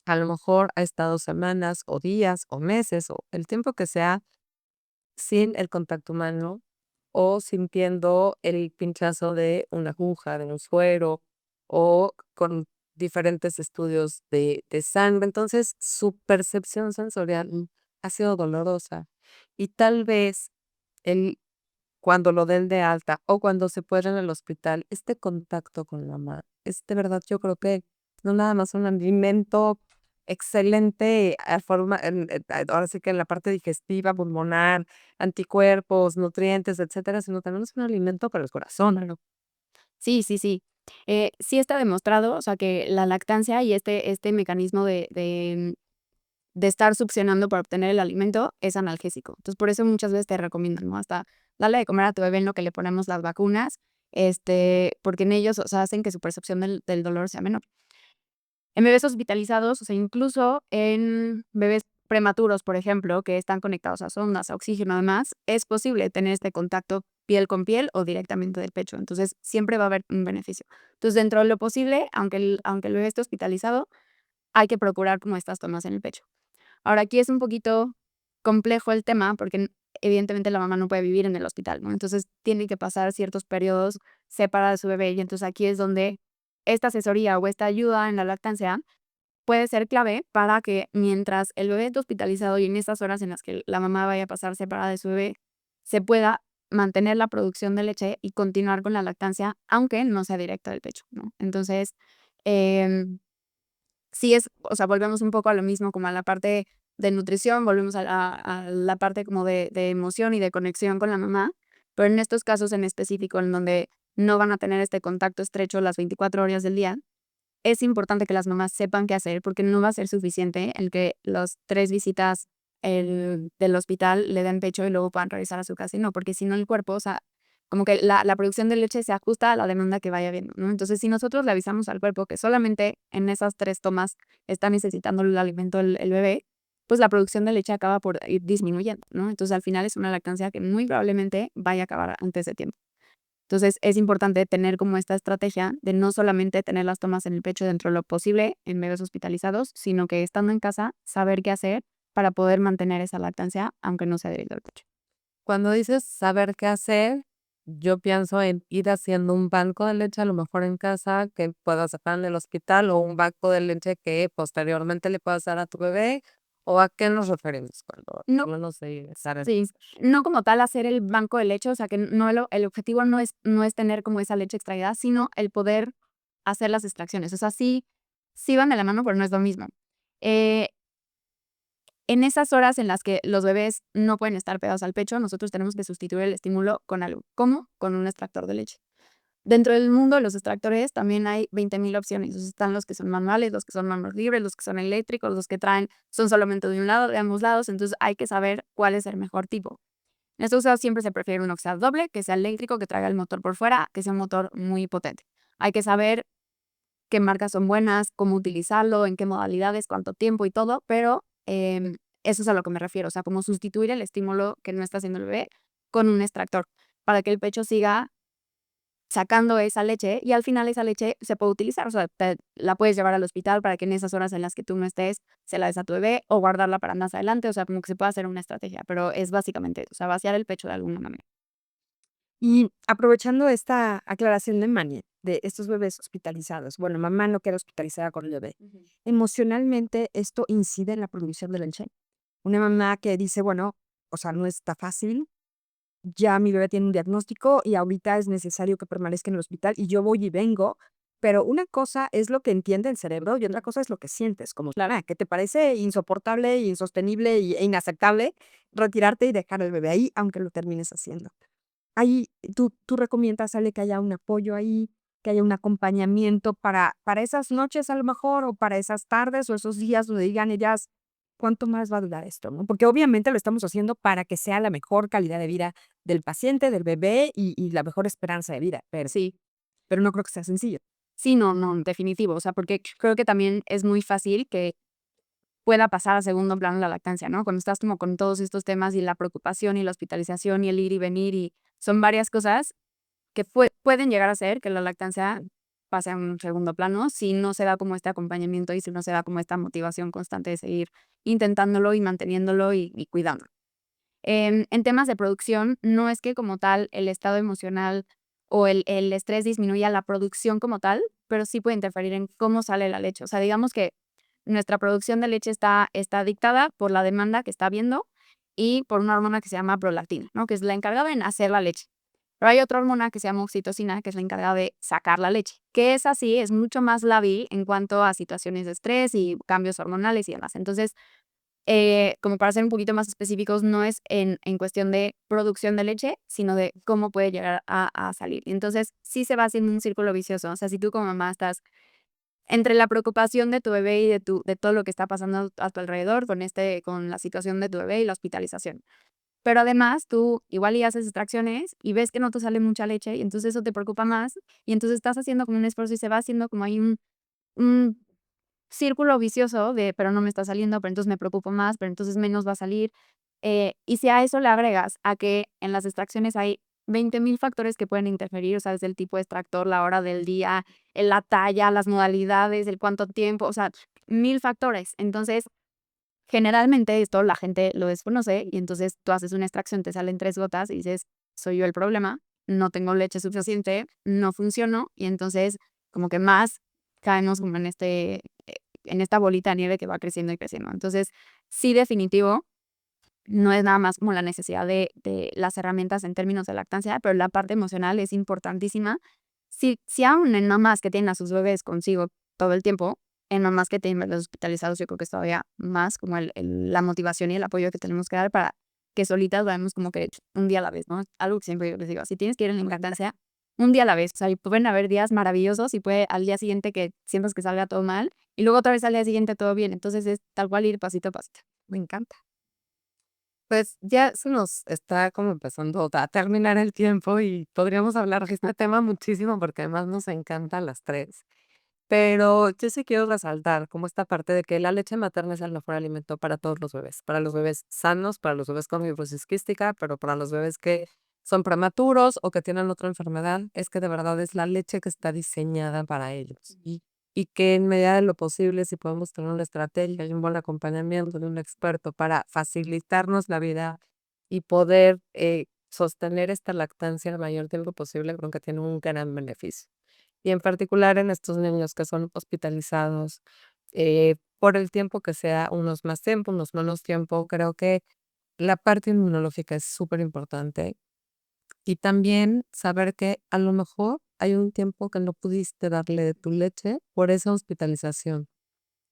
a lo mejor ha estado semanas o días o meses o el tiempo que sea sin el contacto humano o sintiendo el pinchazo de una aguja, de un suero o con diferentes estudios de sangre. Entonces, su percepción sensorial ha sido dolorosa y tal vez el, cuando lo den de alta o cuando se pueda en el hospital, este contacto con la mamá es de verdad, yo creo que no nada más un alimento excelente ahora sí que en la parte digestiva, pulmonar, anticuerpos, nutrientes, etcétera, sino también es un alimento para el corazón, ¿no? Sí, sí, sí. Sí está demostrado, o sea, que la lactancia y este mecanismo de estar succionando para obtener el alimento es analgésico. Entonces, por eso muchas veces te recomiendan, ¿no? Hasta darle de comer a tu bebé en lo que le ponemos las vacunas, porque en ellos, o sea, hacen que su percepción del dolor sea menor. En bebés hospitalizados, o sea, incluso en bebés prematuros, por ejemplo, que están conectados a sondas, a oxígeno, además, es posible tener este contacto piel con piel o directamente del pecho. Entonces, siempre va a haber un beneficio. Entonces, dentro de lo posible, aunque el bebé esté hospitalizado, hay que procurar como estas tomas en el pecho. Ahora, aquí es un poquito complejo el tema porque evidentemente la mamá no puede vivir en el hospital, ¿no? Entonces, tiene que pasar ciertos periodos separada de su bebé y entonces aquí es donde esta asesoría o esta ayuda en la lactancia puede ser clave para que mientras el bebé esté hospitalizado y en estas horas en las que la mamá vaya a pasar separada de su bebé, se pueda mantener la producción de leche y continuar con la lactancia, aunque no sea directa del pecho, ¿no? Entonces, em, sí es, o sea, volvemos un poco a lo mismo, como a la parte de nutrición, volvemos a la parte como de emoción y de conexión con la mamá, pero en estos casos en específico, en donde no van a tener este contacto estrecho las 24 horas del día, es importante que las mamás sepan qué hacer, porque no va a ser suficiente el que las 3 visitas del hospital le den pecho y luego puedan regresar a su casa, y no, porque si no el cuerpo, o sea, como que la producción de leche se ajusta a la demanda que vaya viendo, ¿no? Entonces, si nosotros le avisamos al cuerpo que solamente en esas 3 tomas está necesitando el alimento el bebé, pues la producción de leche acaba por ir disminuyendo, ¿no? Entonces, al final es una lactancia que muy probablemente vaya a acabar antes de tiempo. Entonces, es importante tener como esta estrategia de no solamente tener las tomas en el pecho dentro de lo posible en bebés hospitalizados, sino que estando en casa, saber qué hacer para poder mantener esa lactancia, aunque no sea directo al pecho. Cuando dices saber qué hacer, yo pienso en ir haciendo un banco de leche, a lo mejor en casa, que puedas sacar en el hospital, o un banco de leche que posteriormente le puedas dar a tu bebé. ¿O a qué nos referimos cuando No, hablamos de saber qué sí, hacer? no como tal hacer el banco de leche, o sea, que no el objetivo no es tener como esa leche extraída, sino el poder hacer las extracciones. O sea, sí van de la mano, pero no es lo mismo. Eh, En esas horas en las que los bebés no pueden estar pegados al pecho, nosotros tenemos que sustituir el estímulo con algo. ¿Cómo? Con un extractor de leche. Dentro del mundo de los extractores también hay 20,000 opciones. O sea, están los que son manuales, los que son manos libres, los que son eléctricos, los que son solamente de un lado, de ambos lados. Entonces hay que saber cuál es el mejor tipo. En estos casos siempre se prefiere uno que sea doble, que sea eléctrico, que traiga el motor por fuera, que sea un motor muy potente. Hay que saber qué marcas son buenas, cómo utilizarlo, en qué modalidades, cuánto tiempo y todo, pero eso es a lo que me refiero, o sea, como sustituir el estímulo que no está haciendo el bebé con un extractor para que el pecho siga sacando esa leche y al final esa leche se puede utilizar, o sea, la puedes llevar al hospital para que en esas horas en las que tú no estés se la des a tu bebé o guardarla para más adelante, o sea, como que se puede hacer una estrategia, pero es básicamente, o sea, vaciar el pecho de alguna manera. Y aprovechando esta aclaración de Manny, de estos bebés hospitalizados, bueno, mamá no queda hospitalizada con el bebé. Emocionalmente, ¿esto incide en la producción de leche? Una mamá que dice, bueno, o sea, no está fácil, ya mi bebé tiene un diagnóstico y ahorita es necesario que permanezca en el hospital y yo voy y vengo, pero una cosa es lo que entiende el cerebro y otra cosa es lo que sientes, como Clara, que te parece insoportable, insostenible e inaceptable retirarte y dejar al bebé ahí, aunque lo termines haciendo. Ahí, ¿tú recomiendas, Ale, que haya un apoyo ahí, que haya un acompañamiento para esas noches a lo mejor, o para esas tardes, o esos días donde digan ellas, ¿cuánto más va a durar esto, no? Porque obviamente lo estamos haciendo para que sea la mejor calidad de vida del paciente, del bebé y la mejor esperanza de vida, Sí, pero no creo que sea sencillo. sí, no, no, definitivo, o sea, porque creo que también es muy fácil que pueda pasar a segundo plano la lactancia, ¿no? Cuando estás como con todos estos temas y la preocupación y la hospitalización y el ir y venir y son varias cosas que pueden llegar a ser que la lactancia pase a un segundo plano si no se da como este acompañamiento y si no se da como esta motivación constante de seguir intentándolo y manteniéndolo y cuidándolo. En temas de producción, no es que como tal el estado emocional o el estrés disminuya la producción como tal, pero sí puede interferir en cómo sale la leche. O sea, digamos que nuestra producción de leche está dictada por la demanda que está habiendo y por una hormona que se llama prolactina, ¿no? Que es la encargada en hacer la leche. Pero hay otra hormona que se llama oxitocina, que es la encargada de sacar la leche, que es así, es mucho más lábil en cuanto a situaciones de estrés y cambios hormonales y demás. Entonces, como para ser un poquito más específicos, no es en cuestión de producción de leche, sino de cómo puede llegar a salir. Y entonces, sí se va haciendo un círculo vicioso. O sea, si tú como mamá estás entre la preocupación de tu bebé y de todo lo que está pasando a tu alrededor con la situación de tu bebé y la hospitalización. Pero además tú igual y haces extracciones y ves que no te sale mucha leche y entonces eso te preocupa más y entonces estás haciendo como un esfuerzo y se va haciendo como hay un círculo vicioso de, pero no me está saliendo, pero entonces me preocupo más, pero entonces menos va a salir. Y si a eso le agregas a que en las extracciones hay 20,000 factores que pueden interferir, o sea, desde el tipo de extractor, la hora del día, la talla, las modalidades, el cuánto tiempo, o sea, 1000 factores. Entonces, generalmente esto la gente lo desconoce y entonces tú haces una extracción, te salen 3 gotas y dices, soy yo el problema, no tengo leche suficiente, no funciono y entonces como que más caemos como en esta bolita de nieve que va creciendo y creciendo. Entonces, sí, definitivo, no es nada más como la necesidad de las herramientas en términos de lactancia, pero la parte emocional es importantísima. Si aún en mamás que tienen a sus bebés consigo todo el tiempo, en mamás que tienen bebés hospitalizados, yo creo que es todavía más como la motivación y el apoyo que tenemos que dar para que solitas vayamos como que un día a la vez, ¿no? Algo que siempre yo les digo, si tienes que ir en la lactancia, un día a la vez. O sea, y pueden haber días maravillosos y puede al día siguiente que sientas que salga todo mal y luego otra vez al día siguiente todo bien. Entonces es tal cual ir pasito a pasito. Me encanta. Pues ya se nos está como empezando a terminar el tiempo y podríamos hablar de este tema muchísimo porque además nos encanta a las tres. Pero yo sí quiero resaltar como esta parte de que la leche materna es el mejor alimento para los bebés sanos, para los bebés con fibrosis quística, pero para los bebés que son prematuros o que tienen otra enfermedad, es que de verdad es la leche que está diseñada para ellos. Y que en medida de lo posible, si podemos tener una estrategia y un buen acompañamiento de un experto para facilitarnos la vida y poder sostener esta lactancia el mayor tiempo posible, creo que tiene un gran beneficio. Y en particular en estos niños que son hospitalizados, por el tiempo que sea, unos más tiempo, unos menos tiempo, creo que la parte inmunológica es súper importante. Y también saber que a lo mejor hay un tiempo que no pudiste darle de tu leche por esa hospitalización,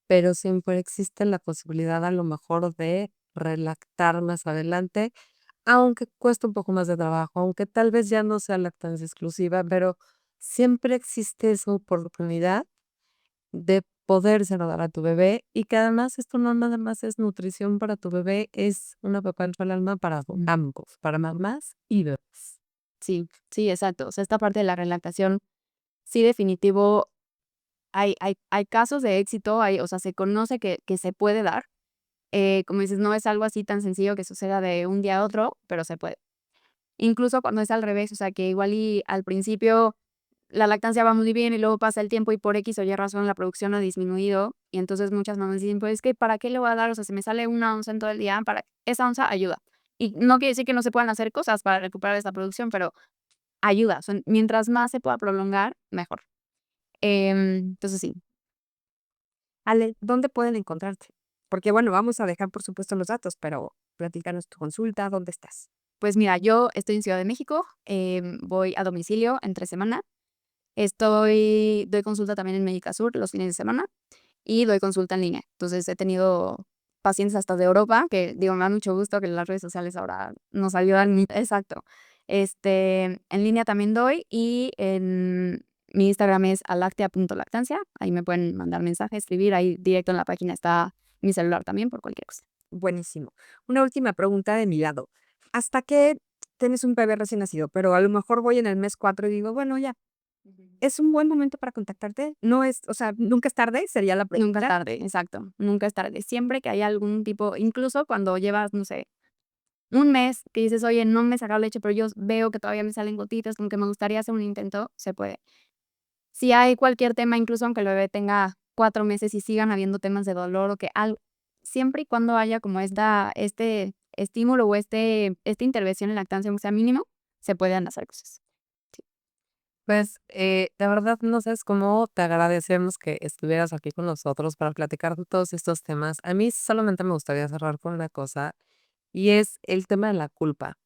pero siempre existe la posibilidad a lo mejor de relactar más adelante, aunque cuesta un poco más de trabajo, aunque tal vez ya no sea lactancia exclusiva, pero siempre existe esa oportunidad de podérselo dar a tu bebé y que además esto no nada más es nutrición para tu bebé, es una papá al alma para ambos, para mamás y bebés. Sí, sí, exacto. O sea, esta parte de la relactación, sí, definitivo, hay casos de éxito, o sea, se conoce que se puede dar. Como dices, no es algo así tan sencillo que suceda de un día a otro, pero se puede. Incluso cuando es al revés, o sea, que igual y al principio la lactancia va muy bien y luego pasa el tiempo y por X o Y razón la producción ha disminuido y entonces muchas mamás dicen, pues es que ¿para qué le voy a dar? O sea, si me sale una onza en todo el día, para esa onza ayuda. Y no quiere decir que no se puedan hacer cosas para recuperar esta producción, pero ayuda. Mientras más se pueda prolongar, mejor. Entonces sí. Ale, ¿dónde pueden encontrarte? Porque bueno, vamos a dejar por supuesto los datos, pero platícanos tu consulta, ¿dónde estás? Pues mira, yo estoy en Ciudad de México, voy a domicilio entre semana. Doy consulta también en Médica Sur los fines de semana y doy consulta en línea. Entonces he tenido pacientes hasta de Europa, que digo, me da mucho gusto que las redes sociales ahora nos ayudan. Exacto. En línea también doy y en mi Instagram es alactea.lactancia. Ahí me pueden mandar mensaje, escribir. Ahí directo en la página está mi celular también por cualquier cosa. Buenísimo. Una última pregunta de mi lado. ¿Hasta qué tienes un bebé recién nacido? Pero a lo mejor voy en el mes 4 y digo, bueno, ya, ¿es un buen momento para contactarte? No es, o sea, nunca es tarde, sería la Nunca es pregunta. tarde, exacto. Nunca es tarde. Siempre que haya algún tipo, incluso cuando llevas, no sé, un mes que dices, oye, no me he sacado leche, pero yo veo que todavía me salen gotitas, como que me gustaría hacer un intento, se puede. Si hay cualquier tema, incluso aunque el bebé tenga 4 meses y sigan habiendo temas de dolor o que algo, siempre y cuando haya como este estímulo o esta intervención en lactancia, aunque sea mínimo, se pueden hacer cosas. Pues, de verdad, no sabes cómo te agradecemos que estuvieras aquí con nosotros para platicar de todos estos temas. A mí solamente me gustaría cerrar con una cosa, y es el tema de la culpa.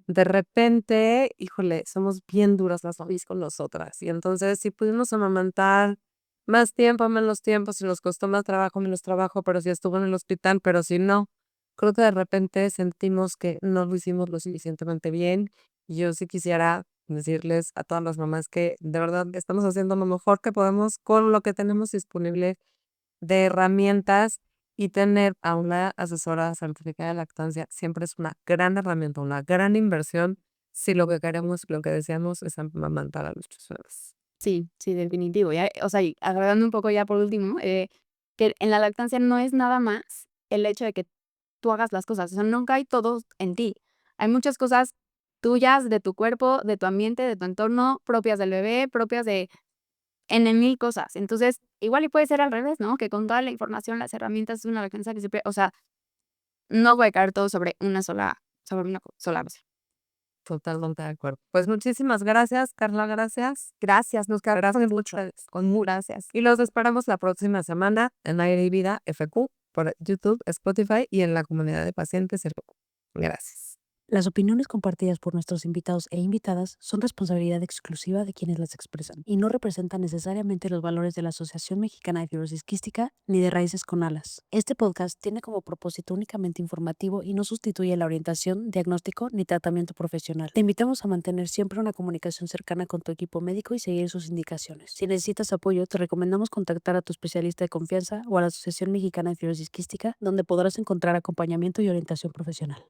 De repente, híjole, somos bien duras las mamis con nosotras. Y entonces, si pudimos amamantar más tiempo, menos tiempo, si nos costó más trabajo, menos trabajo, pero si estuvo en el hospital, pero si no, creo que de repente sentimos que no lo hicimos lo suficientemente bien. Y yo sí quisiera decirles a todas las mamás que de verdad estamos haciendo lo mejor que podemos con lo que tenemos disponible de herramientas y tener a una asesora certificada de lactancia siempre es una gran herramienta, una gran inversión si lo que queremos, lo que deseamos es amamantar a nuestros bebés. Sí, sí, definitivo. Ya, o sea, y agregando un poco ya por último, que en la lactancia no es nada más el hecho de que tú hagas las cosas, o sea, no cae todo en ti. Hay muchas cosas tuyas, de tu cuerpo, de tu ambiente, de tu entorno, propias del bebé, propias de N mil cosas. Entonces, igual y puede ser al revés, ¿no? Que con toda la información, las herramientas, es una lactancia que siempre, o sea, no puede caer todo sobre una sola base. Totalmente de acuerdo. Pues muchísimas gracias, Carla, gracias. Gracias, nos Gracias quedamos a mucho. ustedes, con mucho. Gracias. Y los esperamos la próxima semana en Aire y Vida FQ por YouTube, Spotify y en la comunidad de pacientes FQ. Gracias. Las opiniones compartidas por nuestros invitados e invitadas son responsabilidad exclusiva de quienes las expresan y no representan necesariamente los valores de la Asociación Mexicana de Fibrosis Quística ni de Raíces con Alas. Este podcast tiene como propósito únicamente informativo y no sustituye la orientación, diagnóstico ni tratamiento profesional. Te invitamos a mantener siempre una comunicación cercana con tu equipo médico y seguir sus indicaciones. Si necesitas apoyo, te recomendamos contactar a tu especialista de confianza o a la Asociación Mexicana de Fibrosis Quística, donde podrás encontrar acompañamiento y orientación profesional.